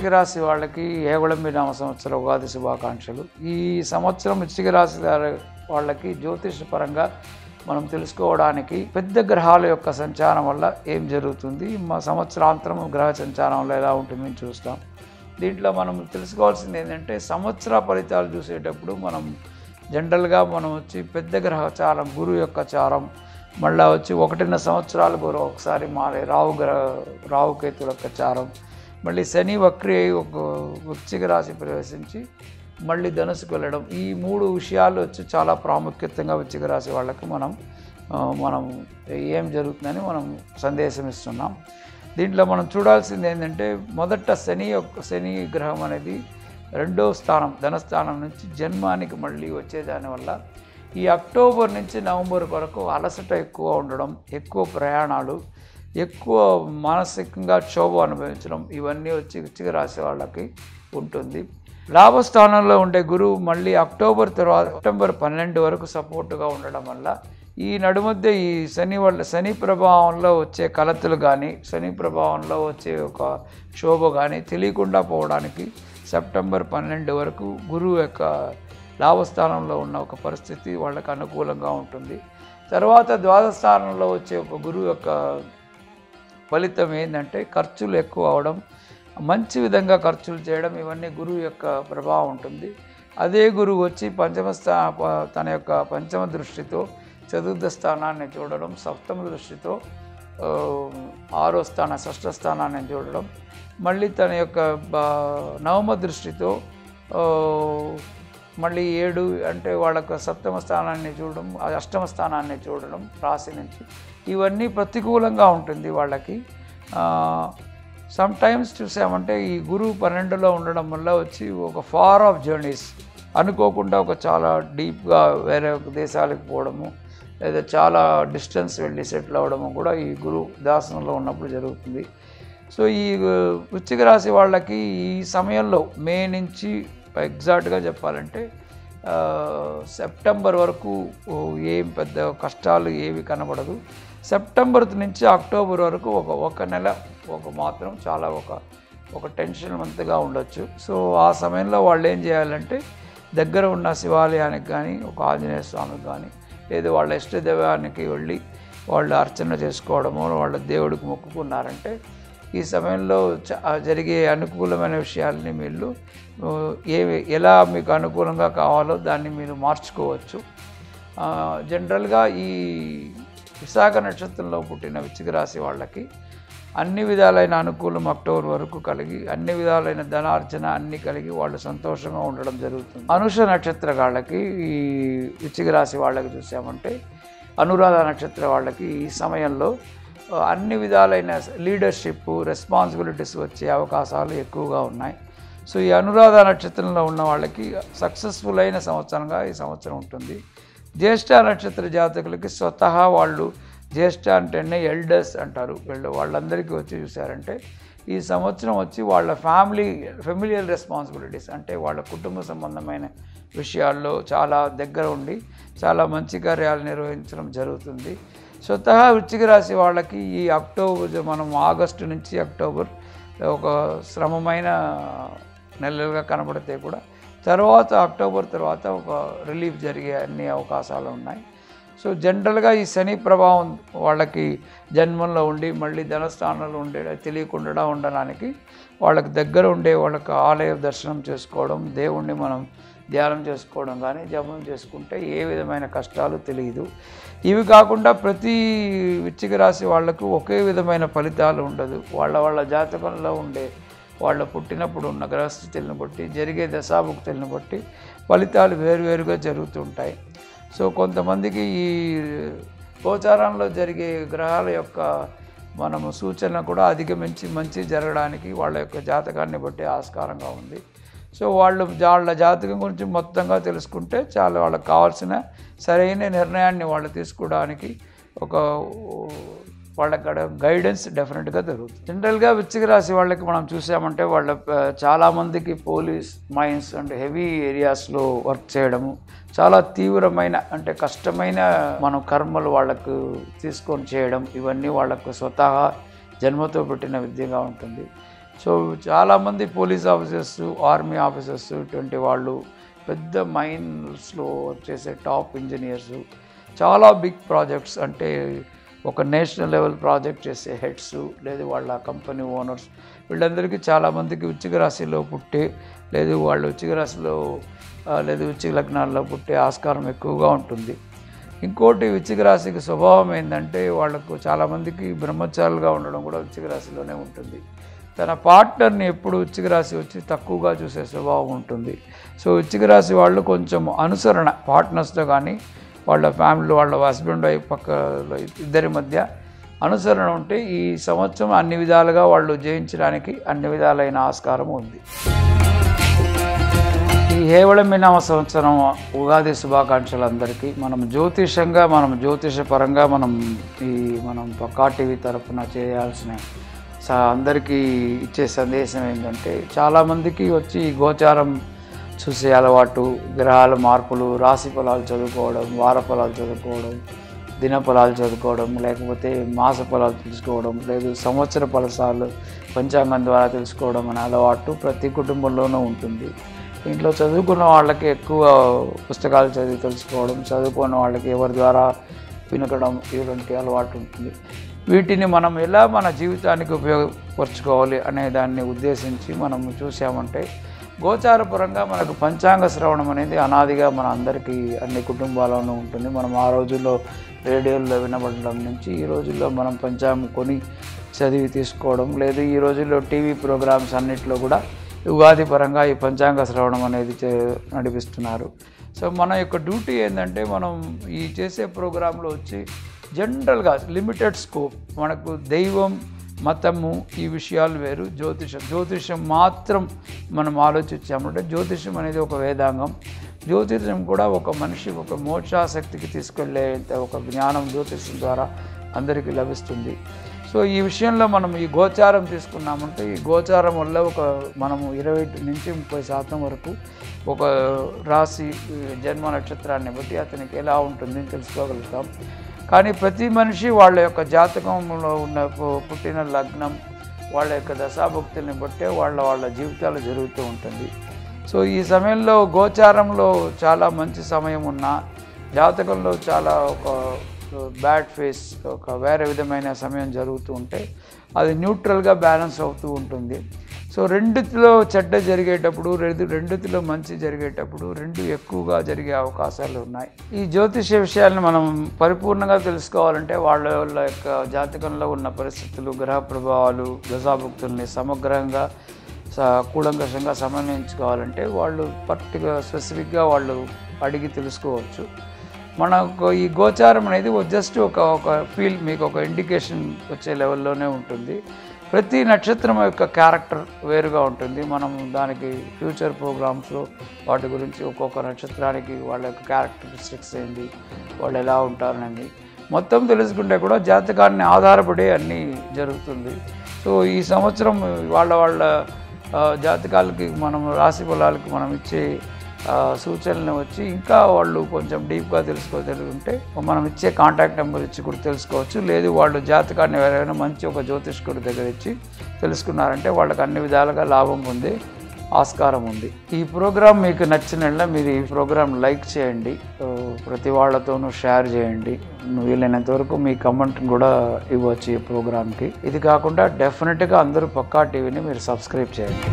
వృశ్చిక రాశి వాళ్ళకి ఏగుళంబి నామ సంవత్సర ఉగాది శుభాకాంక్షలు. ఈ సంవత్సరం వృశ్చిక రాశి వాళ్ళకి జ్యోతిష పరంగా మనం తెలుసుకోవడానికి పెద్ద గ్రహాల యొక్క సంచారం వల్ల ఏం జరుగుతుంది, మా సంవత్సరాంతరం గ్రహ సంచారంలో ఎలా ఉంటుందని చూస్తాం. దీంట్లో మనం తెలుసుకోవాల్సింది ఏంటంటే సంవత్సర ఫలితాలు చూసేటప్పుడు మనం జనరల్గా మనం వచ్చి పెద్ద గ్రహచారం గురువు యొక్క చారం, మళ్ళీ వచ్చి 1.5 సంవత్సరాలు గురువు ఒకసారి మారే రావుకేతుల యొక్క చారం, మళ్ళీ శని వక్రి ఒక వృశ్చిక రాశి ప్రవేశించి మళ్ళీ ధనుసుకు వెళ్ళడం, ఈ 3 విషయాలు వచ్చి చాలా ప్రాముఖ్యతంగా వృశ్చిక రాశి వాళ్ళకి మనం ఏం జరుగుతుందని మనం సందేశం ఇస్తున్నాం. దీంట్లో మనం చూడాల్సింది ఏంటంటే మొదట శని గ్రహం అనేది 2వ స్థానం ధనస్థానం నుంచి జన్మానికి మళ్ళీ వచ్చేదానివల్ల ఈ అక్టోబర్ నుంచి నవంబర్ వరకు అలసట ఎక్కువ ఉండడం, ఎక్కువ ప్రయాణాలు, ఎక్కువ మానసికంగా క్షోభ అనుభవించడం, ఇవన్నీ వచ్చి వృశ్చిక రాశి వాళ్ళకి ఉంటుంది. లాభస్థానంలో ఉండే గురువు మళ్ళీ అక్టోబర్ తర్వాత సెప్టెంబర్ 12 వరకు సపోర్టుగా ఉండడం వల్ల ఈ నడుమధ్య ఈ శని ప్రభావంలో వచ్చే కలతలు కానీ, శని ప్రభావంలో వచ్చే ఒక క్షోభ కానీ తెలియకుండా పోవడానికి సెప్టెంబర్ 12 వరకు గురువు యొక్క లాభస్థానంలో ఉన్న ఒక పరిస్థితి వాళ్ళకి అనుకూలంగా ఉంటుంది. తర్వాత ద్వాదశ స్థానంలో వచ్చే ఒక గురువు యొక్క ఫలితం ఏంటంటే ఖర్చులు ఎక్కువ అవడం, మంచి విధంగా ఖర్చులు చేయడం, ఇవన్నీ గురువు యొక్క ప్రభావం ఉంటుంది. అదే గురువు వచ్చి తన యొక్క పంచమ దృష్టితో చతుర్థ స్థానాన్ని చూడడం, సప్తమ దృష్టితో 6వ స్థానం షష్ఠ స్థానాన్ని చూడడం, మళ్ళీ తన యొక్క నవమ దృష్టితో మళ్ళీ 7 అంటే వాళ్ళకు సప్తమ స్థానాన్ని చూడడం, అష్టమ స్థానాన్ని చూడడం రాశి నుంచి, ఇవన్నీ ప్రతికూలంగా ఉంటుంది వాళ్ళకి. సమ్ టైమ్స్ చూసామంటే ఈ గురువు 12లో ఉండడం వల్ల వచ్చి ఒక ఫార్ ఆఫ్ జర్నీస్ అనుకోకుండా ఒక చాలా డీప్గా వేరే దేశాలకు పోవడము, లేదా చాలా డిస్టెన్స్ వెళ్ళి సెటిల్ అవ్వడము కూడా ఈ గురువు దాసనంలో ఉన్నప్పుడు జరుగుతుంది. సో ఈ వృశ్చిక రాశి వాళ్ళకి ఈ సమయంలో మే నుంచి ఎగ్జాక్ట్గా చెప్పాలంటే సెప్టెంబర్ వరకు ఏం పెద్ద కష్టాలు ఏవి కనబడదు. సెప్టెంబర్ నుంచి అక్టోబర్ వరకు ఒక నెల మాత్రం చాలా ఒక టెన్షన్ మంత్గా ఉండొచ్చు. సో ఆ సమయంలో వాళ్ళు ఏం చేయాలంటే దగ్గర ఉన్న శివాలయానికి కానీ, ఒక ఆంజనేయ స్వామికి కానీ, లేదా వాళ్ళ ఇష్టదైవానికి వెళ్ళి వాళ్ళు అర్చన చేసుకోవడము, వాళ్ళ దేవుడికి మొక్కుకున్నారంటే ఈ సమయంలో జరిగే అనుకూలమైన విషయాల్ని మీరు ఎలా మీకు అనుకూలంగా కావాలో దాన్ని మీరు మార్చుకోవచ్చు. జనరల్గా ఈ విశాఖ నక్షత్రంలో పుట్టిన వృశ్చిక రాశి వాళ్ళకి అన్ని విధాలైన అనుకూలం అక్టోబర్ వరకు కలిగి, అన్ని విధాలైన ధనార్జన అన్నీ కలిగి వాళ్ళు సంతోషంగా ఉండడం జరుగుతుంది. అనుష నక్షత్ర వాళ్ళకి ఈ వృశ్చిక రాశి వాళ్ళకి చూసామంటే అనురాధ నక్షత్ర వాళ్ళకి ఈ సమయంలో అన్ని విధాలైన లీడర్షిప్, రెస్పాన్సిబిలిటీస్ వచ్చే అవకాశాలు ఎక్కువగా ఉన్నాయి. సో ఈ అనురాధ నక్షత్రంలో ఉన్న వాళ్ళకి సక్సెస్ఫుల్ అయిన సంవత్సరంగా ఈ సంవత్సరం ఉంటుంది. జ్యేష్ఠ నక్షత్ర జాతకులకి స్వతహా వాళ్ళు జ్యేష్ఠ అంటేనే ఎల్డర్స్ అంటారు, వాళ్ళందరికీ వచ్చి చూసారంటే ఈ సంవత్సరం వచ్చి వాళ్ళ ఫెమిలియల్ రెస్పాన్సిబిలిటీస్ అంటే వాళ్ళ కుటుంబ సంబంధమైన విషయాల్లో చాలా దగ్గర ఉండి చాలా మంచి కార్యాలు నిర్వహించడం జరుగుతుంది. స్వతహా వృశ్చిక రాశి వాళ్ళకి ఈ అక్టోబర్ మనం ఆగస్టు నుంచి అక్టోబర్ ఒక శ్రమమైన నెలలుగా కనబడితే కూడా తర్వాత అక్టోబర్ తర్వాత ఒక రిలీఫ్ జరిగే అన్ని అవకాశాలు ఉన్నాయి. సో జనరల్గా ఈ శని ప్రభావం వాళ్ళకి జన్మంలో ఉండి మళ్ళీ ధనస్థానంలో తెలియకుండా ఉండడానికి వాళ్ళకి దగ్గర ఉండే వాళ్ళకి ఆలయ దర్శనం చేసుకోవడం, దేవుణ్ణి మనం ధ్యానం చేసుకోవడం కానీ జపం చేసుకుంటే ఏ విధమైన కష్టాలు తెలియదు. ఇవి కాకుండా ప్రతి వృశ్చిక రాశి వాళ్లకు ఒకే విధమైన ఫలితాలు ఉండదు. వాళ్ళ జాతకంలో ఉండే వాళ్ళ పుట్టినప్పుడు ఉన్న గ్రహస్థితులను బట్టి, జరిగే దశాభుక్తులను బట్టి ఫలితాలు వేరువేరుగా జరుగుతుంటాయి. సో కొంతమందికి ఈ గోచారంలో జరిగే గ్రహాల యొక్క మనము సూచన కూడా అధిగమించి మంచి జరగడానికి వాళ్ళ యొక్క జాతకాన్ని బట్టి ఆస్కారంగా ఉంది. సో వాళ్ళ జాతకం గురించి మొత్తంగా తెలుసుకుంటే చాలా వాళ్ళకి కావాల్సిన సరైన నిర్ణయాన్ని వాళ్ళు తీసుకోవడానికి వాళ్ళకి గైడెన్స్ డెఫినెట్గా దొరుకుతుంది. జనరల్గా వృశ్చిక రాశి వాళ్ళకి మనం చూసామంటే చాలామందికి పోలీస్ మైన్స్ అంటే హెవీ ఏరియాస్లో వర్క్ చేయడము, చాలా తీవ్రమైన అంటే కష్టమైన మనం కర్మలు వాళ్ళకు తీసుకొని చేయడం, ఇవన్నీ వాళ్ళకు స్వతహా జన్మతో పుట్టిన విద్యగా ఉంటుంది. సో చాలామంది పోలీస్ ఆఫీసర్స్, ఆర్మీ ఆఫీసర్స్ ఇటువంటి వాళ్ళు, పెద్ద మైన్స్లో చేసే టాప్ ఇంజనీర్సు, చాలా బిగ్ ప్రాజెక్ట్స్ అంటే ఒక నేషనల్ లెవెల్ ప్రాజెక్ట్ చేసే హెడ్స్, లేదు వాళ్ళ కంపెనీ ఓనర్స్, వీళ్ళందరికీ చాలామందికి వృశ్చిక రాశిలో పుట్టే, లేదు వాళ్ళు వృశ్చిక రాశిలో లేదు వృశ్చిక లగ్నాల్లో పుట్టే ఆస్కారం ఎక్కువగా ఉంటుంది. ఇంకోటి వృశ్చిక రాశికి స్వభావం ఏంటంటే వాళ్ళకు చాలామందికి బ్రహ్మచారులుగా ఉండడం కూడా వృశ్చిక రాశిలోనే ఉంటుంది. తన పార్ట్నర్ని ఎప్పుడు వృశ్చిక రాశి వచ్చి తక్కువగా చూసే స్వభావం ఉంటుంది. సో వృశ్చిక రాశి వాళ్ళు కొంచెం అనుసరణ పార్ట్నర్స్తో కానీ వాళ్ళ ఫ్యామిలీ, వాళ్ళ హస్బెండ్ వైఫ్ పక్కలో ఇద్దరి మధ్య అనుసరణ ఉంటే ఈ సంవత్సరం అన్ని విధాలుగా వాళ్ళు జయించడానికి అన్ని విధాలైన ఆస్కారం ఉంది. ఈ హేవళమినామ సంవత్సరం ఉగాది శుభాకాంక్షలు అందరికీ. మనం జ్యోతిషంగా, జ్యోతిషపరంగా మనం పక్కా టీవీ తరఫున చేయాల్సిన అందరికీ ఇచ్చే సందేశం ఏంటంటే, చాలామందికి వచ్చి ఈ గోచారం చూసే అలవాటు, గ్రహాల మార్పులు, రాశి ఫలాలు చదువుకోవడం, వార ఫలాలు చదువుకోవడం, దిన ఫలాలు చదువుకోవడం, లేకపోతే మాస ఫలాలు తెలుసుకోవడం, లేదు సంవత్సర ఫలసాలు పంచాంగం ద్వారా తెలుసుకోవడం అనే అలవాటు ప్రతి కుటుంబంలోనూ ఉంటుంది. ఇంట్లో చదువుకున్న వాళ్ళకి ఎక్కువ పుస్తకాలు చదివి తెలుసుకోవడం, చదువుకున్న వాళ్ళకి ఎవరి ద్వారా వినకడం ఇటువంటి అలవాటు ఉంటుంది. వీటిని మనం ఎలా మన జీవితానికి ఉపయోగపరచుకోవాలి అనే దాన్ని ఉద్దేశించి మనం చూసామంటే, గోచారపరంగా మనకు పంచాంగ శ్రవణం అనేది అనాదిగా మన అందరికీ అన్ని కుటుంబాల్లోనూ ఉంటుంది. మనం ఆ రోజుల్లో రేడియోల్లో వినబడడం నుంచి ఈ రోజుల్లో మనం పంచాంగం కొని చదివి తీసుకోవడం, లేదు ఈ రోజుల్లో టీవీ ప్రోగ్రామ్స్ అన్నింటిలో కూడా ఉగాది పరంగా ఈ పంచాంగ శ్రవణం అనేది నడిపిస్తున్నారు. సో మన యొక్క డ్యూటీ ఏంటంటే, మనం ఈ చేసే ప్రోగ్రాంలో వచ్చి జనరల్గా లిమిటెడ్ స్కోప్, మనకు దైవం, మతము ఈ విషయాలు వేరు, జ్యోతిషం మాత్రం మనం ఆలోచించామంటే, జ్యోతిషం అనేది ఒక వేదాంగం. జ్యోతిషం కూడా ఒక మనిషి ఒక మోక్షాశక్తికి తీసుకెళ్లే ఒక జ్ఞానం జ్యోతిషం ద్వారా అందరికీ లభిస్తుంది. సో ఈ విషయంలో మనం ఈ గోచారం తీసుకున్నామంటే, ఈ గోచారం వల్ల మనము 20 నుంచి 30% వరకు ఒక రాశి జన్మ నక్షత్రాన్ని బట్టి అతనికి ఎలా ఉంటుందని తెలుసుకోగలుగుతాం. కానీ ప్రతి మనిషి వాళ్ళ యొక్క జాతకంలో ఉన్న పుట్టిన లగ్నం, వాళ్ళ యొక్క దశాభుక్తుల్ని బట్టే వాళ్ళ జీవితాలు జరుగుతూ ఉంటుంది. సో ఈ సమయంలో గోచారంలో చాలా మంచి సమయం ఉన్నా, జాతకంలో చాలా ఒక బ్యాడ్ ఫేస్, ఒక వేరే విధమైన సమయం జరుగుతూ ఉంటే అది న్యూట్రల్గా బ్యాలెన్స్ అవుతూ ఉంటుంది. సో రెండిటిలో చెడ్డ జరిగేటప్పుడు, రెండిటిలో మంచి జరిగేటప్పుడు రెండు ఎక్కువగా జరిగే అవకాశాలు ఉన్నాయి. ఈ జ్యోతిష విషయాలను మనం పరిపూర్ణంగా తెలుసుకోవాలంటే వాళ్ళ యొక్క జాతకంలో ఉన్న పరిస్థితులు, గ్రహ ప్రభావాలు, దశాభుక్తుల్ని సమగ్రంగా కూలంకషంగా సమన్వయించుకోవాలంటే వాళ్ళు స్పెసిఫిక్గా వాళ్ళు అడిగి తెలుసుకోవచ్చు. మనకు ఈ గోచారం అనేది జస్ట్ ఒక ఫీల్, మీకు ఒక ఇండికేషన్ వచ్చే లెవెల్లోనే ఉంటుంది. ప్రతి నక్షత్రం యొక్క క్యారెక్టర్ వేరుగా ఉంటుంది. మనం దానికి ఫ్యూచర్ ప్రోగ్రామ్స్లో వాటి గురించి ఒక్కొక్క నక్షత్రానికి వాళ్ళ యొక్క క్యారెక్టరిస్టిక్స్ ఏంటి, వాళ్ళు ఎలా ఉంటారనేది మొత్తం తెలుసుకుంటే కూడా జాతకాన్ని ఆధారపడి అన్నీ జరుగుతుంది. సో ఈ సంవత్సరం వాళ్ళ జాతకాలకి మనం రాశి ఫలాలకి మనం ఇచ్చే సూచనలు వచ్చి ఇంకా వాళ్ళు కొంచెం డీప్గా తెలుసుకుంటే మనం ఇచ్చే కాంటాక్ట్ నెంబర్ ఇచ్చి కూడా తెలుసుకోవచ్చు. లేదు వాళ్ళు జాతకాన్ని ఎవరైనా మంచి ఒక జ్యోతిష్కుడి దగ్గర ఇచ్చి తెలుసుకున్నారంటే వాళ్ళకి అన్ని విధాలుగా లాభం పొందే ఆస్కారం ఉంది. ఈ ప్రోగ్రాం మీకు నచ్చినట్ల మీరు ఈ ప్రోగ్రాం లైక్ చేయండి, ప్రతి వాళ్ళతోనూ షేర్ చేయండి, వీలైనంత వరకు మీ కమెంట్ కూడా ఇవ్వచ్చు ఈ ప్రోగ్రాంకి. ఇది కాకుండా డెఫినెట్గా అందరూ పక్కా టీవీని మీరు సబ్స్క్రైబ్ చేయండి.